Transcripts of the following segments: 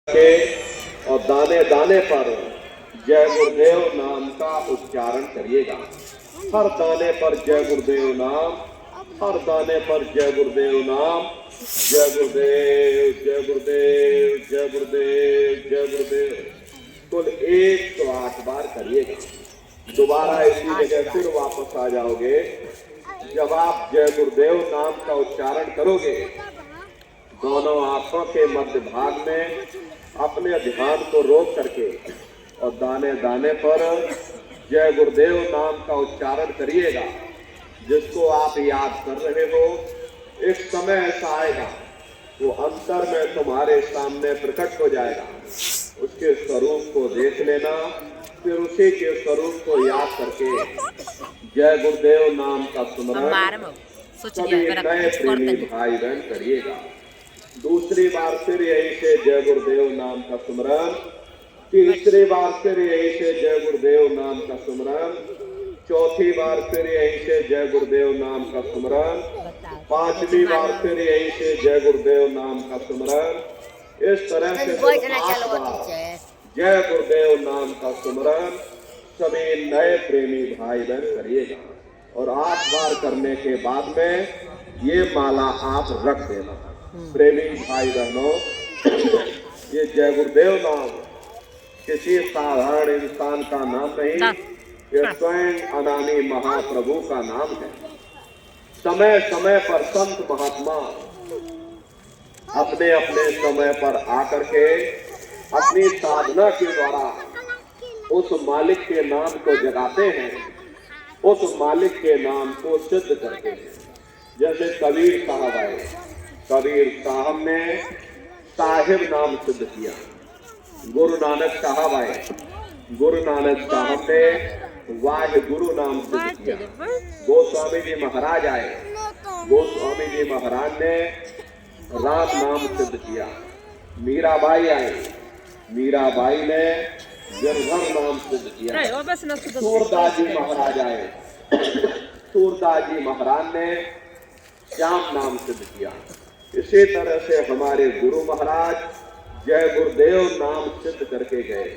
के और दाने दाने पर जय गुरुदेव नाम का उच्चारण करिएगा। हर दाने पर जय गुरुदेव नाम, हर दाने पर जय गुरुदेव नाम। जय गुरुदेव, जय गुरुदेव, जय गुरुदेव, जय गुरुदेव। कुल 108 बार करिएगा। दोबारा इसी जगह फिर वापस आ जाओगे। जब आप जय गुरुदेव नाम का उच्चारण करोगे, दोनों आंखों के मध्य भाग में अपने ध्यान को रोक करके और दाने दाने पर जय गुरुदेव नाम का उच्चारण करिएगा। जिसको आप याद कर रहे हो, एक समय ऐसा आएगा वो अंतर में तुम्हारे सामने प्रकट हो जाएगा। उसके स्वरूप को देख लेना, फिर उसी के स्वरूप को याद करके जय गुरुदेव नाम का सुमरन सभी नए प्रेमी भाई बहन करिएगा। दूसरी बार फिर यही से जय गुरुदेव नाम का सुमरन, तीसरी बार फिर यही से जय गुरुदेव नाम का सुमरन, चौथी बार फिर यही से जय गुरुदेव नाम का सुमरन, पांचवी बार फिर यही से जय गुरुदेव नाम का सुमरन। इस तरह से 8 बार जय गुरुदेव नाम का सुमरन सभी नए प्रेमी भाई बहन करिएगा। और 8 बार करने के बाद में ये माला आप रख देना। प्रेमी भाई बहनों, ये जय गुरुदेव नाम किसी साधारण इंसान का नाम नहीं, ये स्वयं अनामी महाप्रभु का नाम है। समय समय पर संत महात्मा अपने अपने समय पर आकर के अपनी साधना के द्वारा उस मालिक के नाम को जगाते हैं, उस मालिक के नाम को सिद्ध करते हैं। जैसे कबीर साहब आए, कबीर साहब ने साहिब नाम सिद्ध किया। गुरु नानक साहब आए, गुरु नानक साहब ने वाहे गुरु नाम सिद्ध किया। गोस्वामी जी महाराज आए, गोस्वामी जी महाराज ने राम नाम सिद्ध किया। मीराबाई आई, मीराबाई ने गिरधर नाम सिद्ध किया। सूरदास जी महाराज आए, सूरदास जी महाराज ने श्याम नाम सिद्ध किया। इसी तरह से हमारे गुरु महाराज जय गुरुदेव नाम सिद्ध करके गए।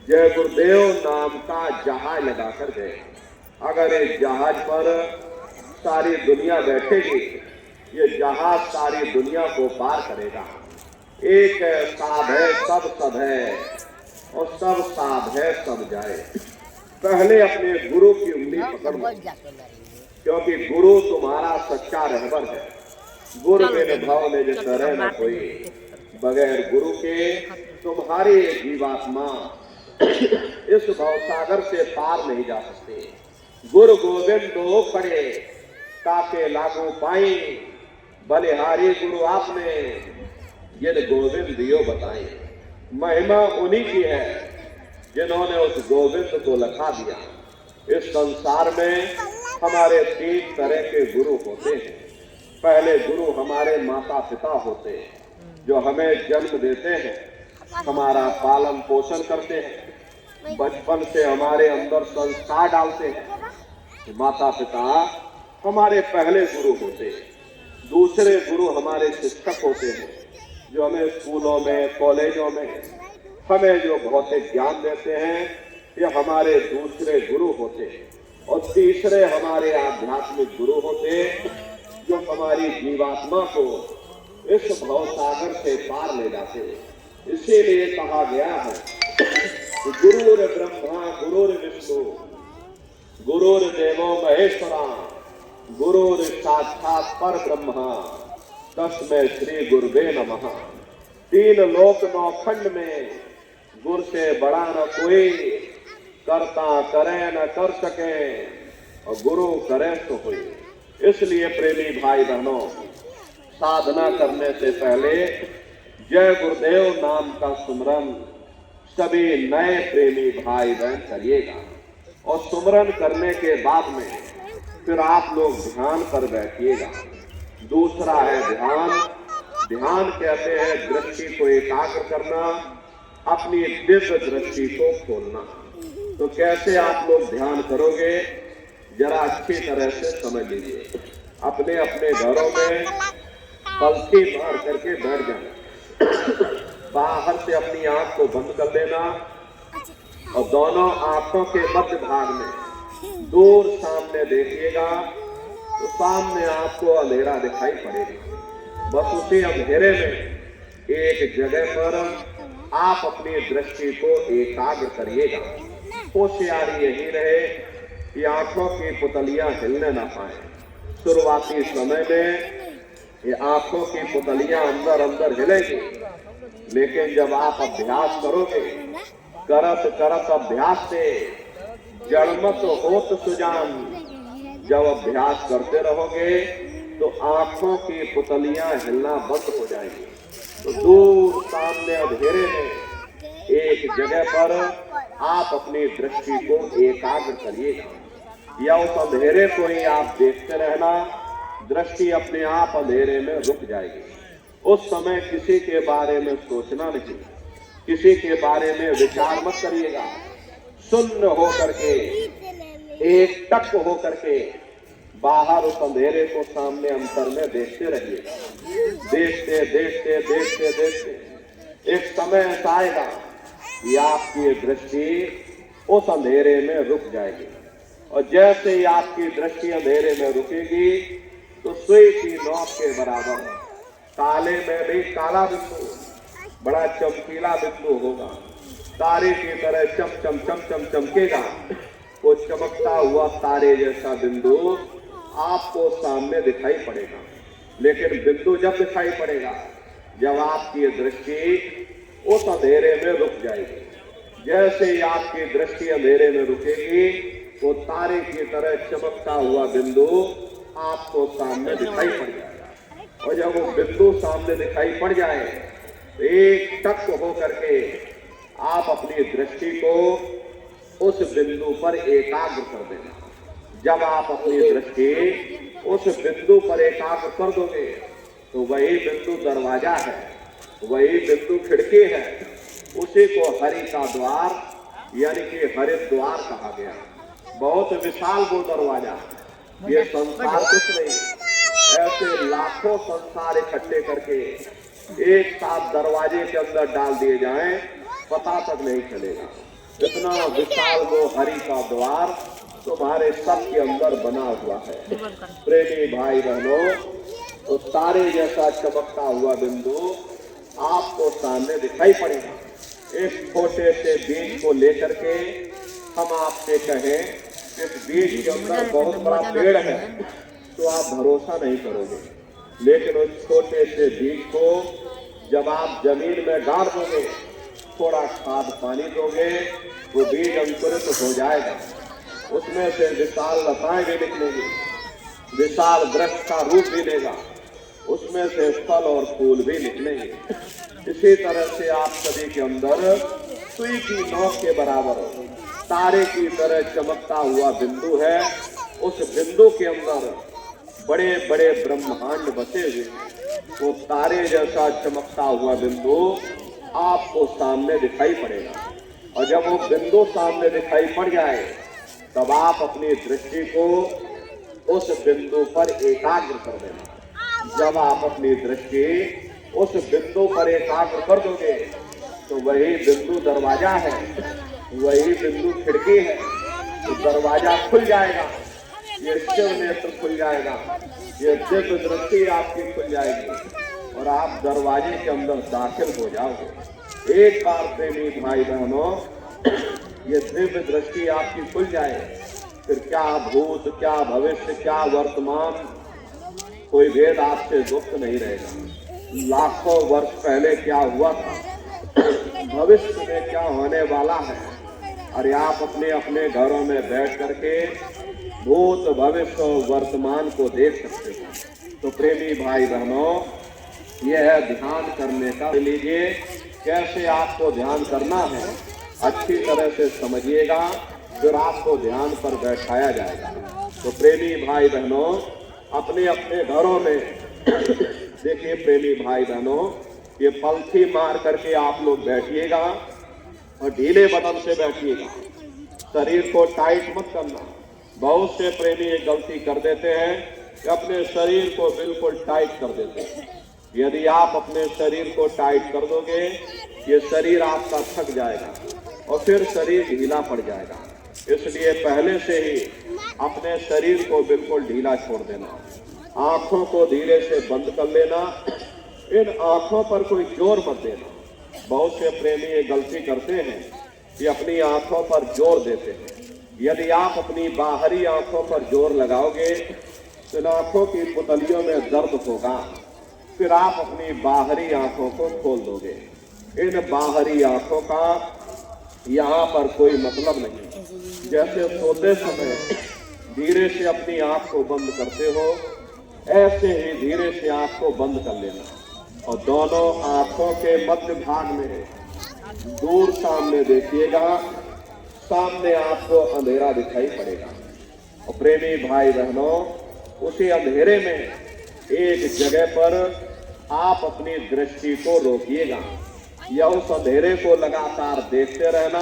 जय गुरुदेव नाम का जहाज लगाकर गए। अगर इस जहाज पर सारी दुनिया बैठेगी, ये जहाज सारी दुनिया को पार करेगा। एक साध है सब सब है, और सब साध है सब जाए। पहले अपने गुरु की उंगली पकड़ लो, क्योंकि गुरु तुम्हारा सच्चा रहबर है। गुरु बिन भाव ने जो तरह न कोई, बगैर गुरु के तुम्हारी जीवात्मा इस भवसागर से पार नहीं जा सकते। गुरु गोविंद दो खड़े ताके लागू पाई, बलिहारी गुरु आपने जिन गोविंद दियो बताए। महिमा उन्हीं की है जिन्होंने उस गोविंद को लखा दिया। इस संसार में हमारे 3 तरह के गुरु होते हैं। पहले गुरु हमारे माता पिता होते हैं, जो हमें जन्म देते हैं, हमारा पालन पोषण करते हैं, बचपन से हमारे अंदर संस्कार डालते हैं। माता पिता हमारे पहले गुरु होते हैं। दूसरे गुरु हमारे शिक्षक होते हैं, जो हमें स्कूलों में कॉलेजों में हमें जो भौतिक ज्ञान देते हैं, ये हमारे दूसरे गुरु होते हैं। और तीसरे हमारे आध्यात्मिक गुरु होते हैं, जो हमारी जीवात्मा को इस भवसागर से पार ले जाते हैं। इसीलिए कहा गया है गुरुर ब्रह्मा गुरुर विष्णु गुरुर्देवो महेश्वरा गुरुर साक्षात पर ब्रह्मा तस्मै श्री गुरुवे नमः। 3 लोक 9 खंड में गुरु से बड़ा न कोई, करता करे न कर सके और गुरु करे तो कोई। इसलिए प्रेमी भाई बहनों, साधना करने से पहले जय गुरुदेव नाम का सुमरन सभी नए प्रेमी भाई बहन करिएगा। और सुमरन करने के बाद में फिर आप लोग ध्यान पर बैठिएगा। दूसरा है ध्यान। ध्यान कहते हैं दृष्टि को एकाग्र करना, अपनी दिव्य दृष्टि को खोलना। तो कैसे आप लोग ध्यान करोगे, जरा अच्छी तरह से समझ लीजिए। अपने अपने घरों में पलथी मार करके बैठ जाना। बाहर से अपनी आंख को बंद कर लेना और दोनों आंखों के मध्य भाग में दूर सामने देखिएगा तो सामने आपको अंधेरा दिखाई पड़ेगा। बस उसी अंधेरे में एक जगह पर आप अपनी दृष्टि को एकाग्र करिएगा। होशियारी यही रहे कि आंखों की पुतलियां हिलने ना पाए। शुरुआती समय में ये आंखों की पुतलियां अंदर अंदर हिलेगी, लेकिन जब आप अभ्यास करोगे, करत करत अभ्यास से जड़मत होत सुजान, जब अभ्यास करते रहोगे तो आंखों की पुतलियां हिलना बंद हो जाएगी। तो दूर सामने अंधेरे में एक जगह पर आप अपनी दृष्टि को एकाग्र करिएगा या उस अंधेरे को ही आप देखते रहना। दृष्टि अपने आप अंधेरे में रुक जाएगी। उस समय किसी के बारे में सोचना नहीं, किसी के बारे में विचार मत करिएगा। शून्य हो करके, एक टक हो करके बाहर उस अंधेरे को सामने अंतर में देखते रहिएगा। देखते देखते देखते देखते एक समय ऐसा आएगा कि आपकी दृष्टि उस अंधेरे में रुक जाएगी। और जैसे ही आपकी दृष्टि अंधेरे में रुकेगी तो सुई की नोक के बराबर काले में भी काला बिंदु, बड़ा चमकीला बिंदु होगा, तारे की तरह चम चम चम चम चमकेगा। वो चमकता हुआ तारे जैसा बिंदु आपको सामने दिखाई पड़ेगा। लेकिन बिंदु जब दिखाई पड़ेगा जब आपकी दृष्टि उस अंधेरे में रुक जाएगी। जैसे ही आपकी दृष्टि अंधेरे में रुकेगी वो तारे की तरह चमकता हुआ बिंदु आपको सामने दिखाई पड़ जाएगा। और जब वो बिंदु सामने दिखाई पड़ जाए तो एक टक हो करके आप अपनी दृष्टि को उस बिंदु पर एकाग्र कर देना। जब आप अपनी दृष्टि उस बिंदु पर एकाग्र कर दोगे तो वही बिंदु दरवाजा है, वही बिंदु खिड़की है। उसी को हरि का द्वार यानी कि हरिद्वार कहा गया। बहुत विशाल वो दरवाजा। ये संसार कुछ नहीं, ऐसे लाखों संसार इकट्ठे करके एक साथ दरवाजे के अंदर डाल दिए जाएं, पता तक नहीं चलेगा। इतना विशाल वो हरि का द्वार तुम्हारे सब के अंदर बना हुआ है। प्रेमी भाई बहनों, तो तारे जैसा चमकता हुआ बिंदु आपको सामने दिखाई पड़ेगा। इस छोटे से बीज को लेकर के हम आपसे कहें इस बीज के अंदर बहुत बड़ा पेड़ है तो आप भरोसा नहीं करोगे। लेकिन उस छोटे से बीज को जब आप जमीन में गाड़ दोगे, थोड़ा खाद पानी दोगे, वो बीज अंकुरित हो जाएगा। उसमें से विशाल लताएं भी निकलेगी, विशाल वृक्ष का रूप भी लेगा, उसमें से फल और फूल भी निकलेंगे। इसी तरह से आप सभी के अंदर सुई की नोक के बराबर तारे की तरह चमकता हुआ बिंदु है। उस बिंदु के अंदर बड़े बड़े ब्रह्मांड बसे हुए हैं। वो तारे जैसा चमकता हुआ बिंदु आपको सामने दिखाई पड़ेगा। और जब वो बिंदु सामने दिखाई पड़ जाए तब आप अपनी दृष्टि को उस बिंदु पर एकाग्र कर देना। जब आप अपनी दृष्टि उस बिंदु पर एकाग्र कर दोगे तो वही बिंदु दरवाजा है, वही बिंदु खिड़की है। तो दरवाजा खुल जाएगा, ये शिव नेत्र खुल जाएगा, ये दिव्य दृष्टि आपकी खुल जाएगी और आप दरवाजे के अंदर दाखिल हो जाओगे। एक बार प्रेमी भाई बहनों, ये दिव्य दृष्टि आपकी खुल जाए, फिर क्या भूत, क्या भविष्य, क्या वर्तमान, कोई भेद आपसे गुप्त नहीं रहेगा। लाखों वर्ष पहले क्या हुआ था, भविष्य में क्या होने वाला है, और आप अपने अपने घरों में बैठ करके भूत, भविष्य, वर्तमान को देख सकते हो। तो प्रेमी भाई बहनों, यह है ध्यान करने का। लीजिए कैसे आपको ध्यान करना है, अच्छी तरह से समझिएगा, फिर आपको ध्यान पर बैठाया जाएगा। तो प्रेमी भाई बहनों, अपने अपने घरों में देखिए प्रेमी भाई बहनों, ये पलथी मार करके आप लोग बैठिएगा और ढीले बदन से बैठिएगा। शरीर को टाइट मत करना। बहुत से प्रेमी एक गलती कर देते हैं कि अपने शरीर को बिल्कुल टाइट कर देते हैं। यदि आप अपने शरीर को टाइट कर दोगे, ये शरीर आपका थक जाएगा और फिर शरीर ढीला पड़ जाएगा। इसलिए पहले से ही अपने शरीर को बिल्कुल ढीला छोड़ देना। आंखों को धीरे से बंद कर लेना। इन आंखों पर कोई जोर मत देना। बहुत से प्रेमी ये गलती करते हैं कि अपनी आंखों पर जोर देते हैं। यदि आप अपनी बाहरी आंखों पर जोर लगाओगे तो इन आंखों की पुतलियों में दर्द होगा। फिर आप अपनी बाहरी आंखों को खोल दोगे। इन बाहरी आंखों का यहाँ पर कोई मतलब नहीं। जैसे सोते समय धीरे से अपनी आंख को बंद करते हो, ऐसे ही धीरे से आंख को बंद कर लेना और दोनों आंखों के मध्य भाग में दूर सामने देखिएगा। सामने आपको अंधेरा दिखाई पड़ेगा और प्रेमी भाई बहनों, उसी अंधेरे में एक जगह पर आप अपनी दृष्टि को रोकिएगा या उस अंधेरे को लगातार देखते रहना।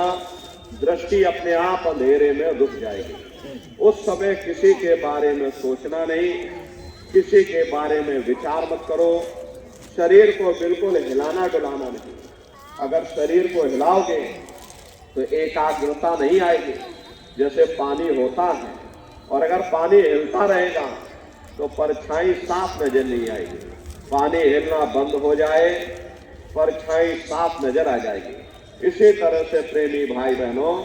दृष्टि अपने आप अंधेरे में रुक जाएगी। उस समय किसी के बारे में सोचना नहीं, किसी के बारे में विचार मत करो। शरीर को बिल्कुल हिलाना डुलाना नहीं। अगर शरीर को हिलाओगे तो एकाग्रता नहीं आएगी। जैसे पानी होता है और अगर पानी हिलता रहेगा तो परछाई साफ नजर नहीं आएगी। पानी हिलना बंद हो जाए, परछाई साफ नजर आ जाएगी। इसी तरह से प्रेमी भाई बहनों,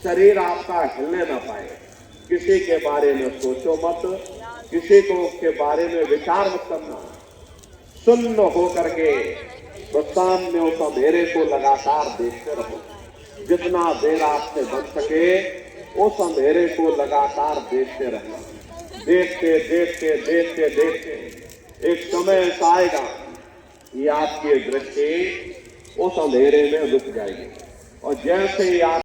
शरीर आपका हिलने ना पाए। किसी के बारे में सोचो मत, किसी को के बारे में विचार मत करना। सुन्न हो करके तो सामने उस अंधेरे को लगातार देखते रहो। जितना देर आपसे बन सके उस अंधेरे को लगातार देखते रहना। देखते देखते देखते देखते एक समय ऐसा आएगा कि आपकी दृष्टि उस अंधेरे में रुक जाएगी और जैसे ही आप